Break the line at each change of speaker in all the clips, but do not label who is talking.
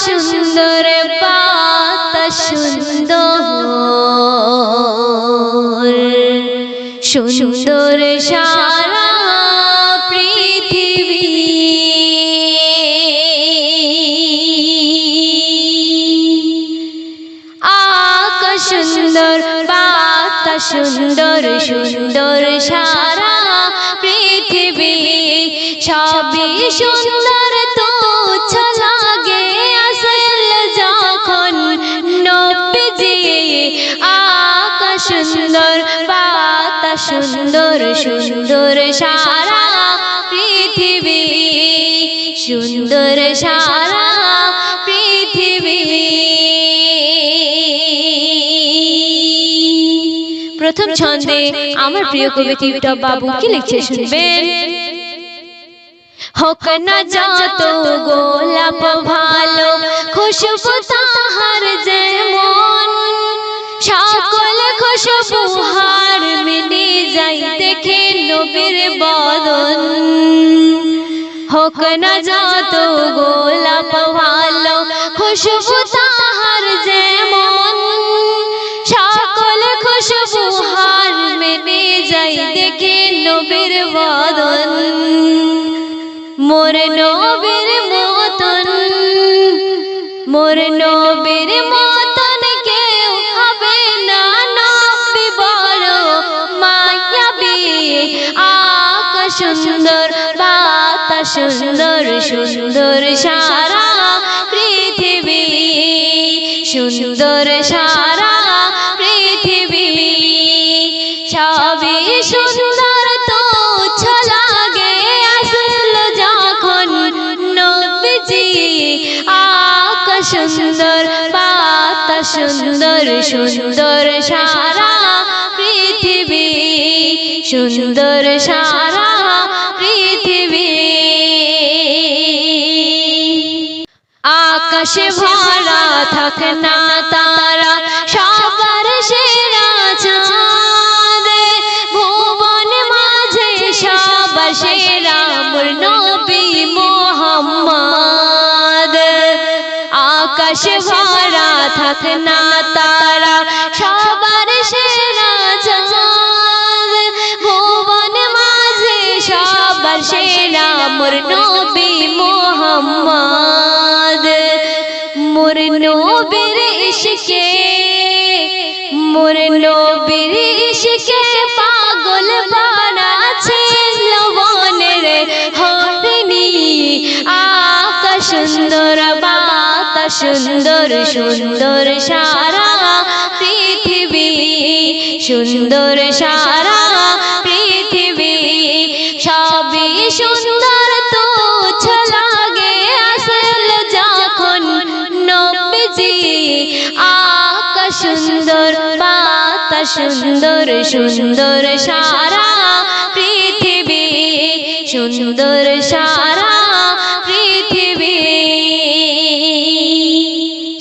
সুন্দর বাতাস সুন্দর সুন্দর সারা পৃথিবী আকাশ সুন্দর বাতাস সুন্দর সুন্দর সারা পৃথিবী সবই সুন্দর তো লাগে আসল যখন নবীজি আকাশ সুন্দর বাতাস সুন্দর সুন্দর সারা পৃথিবী সুন্দর সারা পৃথিবী। প্রথম ছন্দে আমার প্রিয় কবি টিপটপ বাবু কি লিখছে শুনবেন। হোক না যত গোলাপ ভালো খুশবু তাহার যেমন সকল খুশবু হার মিলে যাই দেখে নবীর বদন। হোক না যত গোলাপ ভালো খুশবু তাহার যেমন সকল খুশবু হার মিলে যাই দেখে নবীর বদন। মোর নবীর মতন মোর নবীর মতন কেউ হবে না নবী বড় মায়াবী আকাশ সুন্দর বাতাস সুন্দর সুন্দর সারা পৃথিবী সুন্দর সারা পৃথিবী সবই সুন্দর তো লাগে আসল যখন নবীজি আকাশ সুন্দর বাতাস সুন্দর সুন্দর সারা পৃথিবী সুন্দর সারা পৃথিবী। আকাশে ভরা থাক না তারা সবার সেরা চাঁদ ভুবন মাঝে সবার সেরা মোর নবী মুহাম্মদ। আকাশে ভরা থাক না তারা সবার সেরা চাঁদ ভুবন মাঝে সবার সেরা মোর নবী মুহাম্মদ। মোর নবীর ইশকে মোর নবীর ইশকে পাগল বানাছে লবণের হরিণী আকাশ সুন্দর বাতাস সুন্দর সুন্দর সারা পৃথিবী সুন্দর সারা পৃথিবী সবই সুন্দর তো লাগে আসল যখন নবীজি আকাশ সুন্দর বাতাস সুন্দর সুন্দর সারা পৃথিবী সুন্দর সারা পৃথিবী।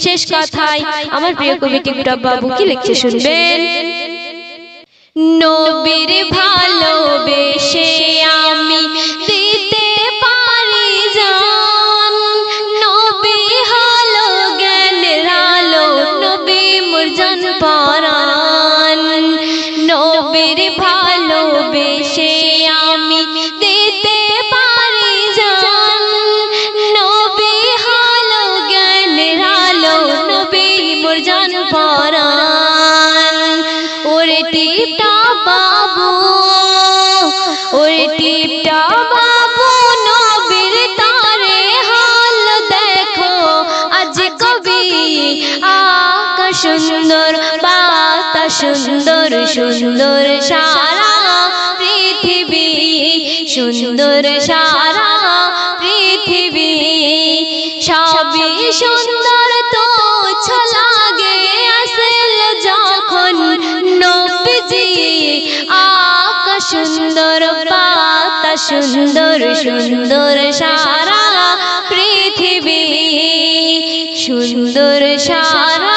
শেষ কথায় আমার প্রিয় কবি টিপটপ বাবু কি লিখছে শুনবেন। নবীর ভালোবেসে আমি দিতে পারি জান নবী হলো জ্ঞানের আলো নবী মোর জান পরাণ। নবীর ভালোবেসে আমি দিতে পারি জান নবী হলো জ্ঞানের আলো নবী মোর জান পরাণ। ওরে টিপটপ বাবু ওরে টিপটপ বাবু নবীর তারে হাল দেখো আজ কবি আকাশ সুন্দর বাতাস সুন্দর সুন্দর সারা পৃথিবী সুন্দর সারা পৃথিবী সবই সুন্দর তো লাগে আসল যখন নবীজি আকাশ সুন্দর বাতাস সুন্দর সুন্দর সারা পৃথিবী সুন্দর সারা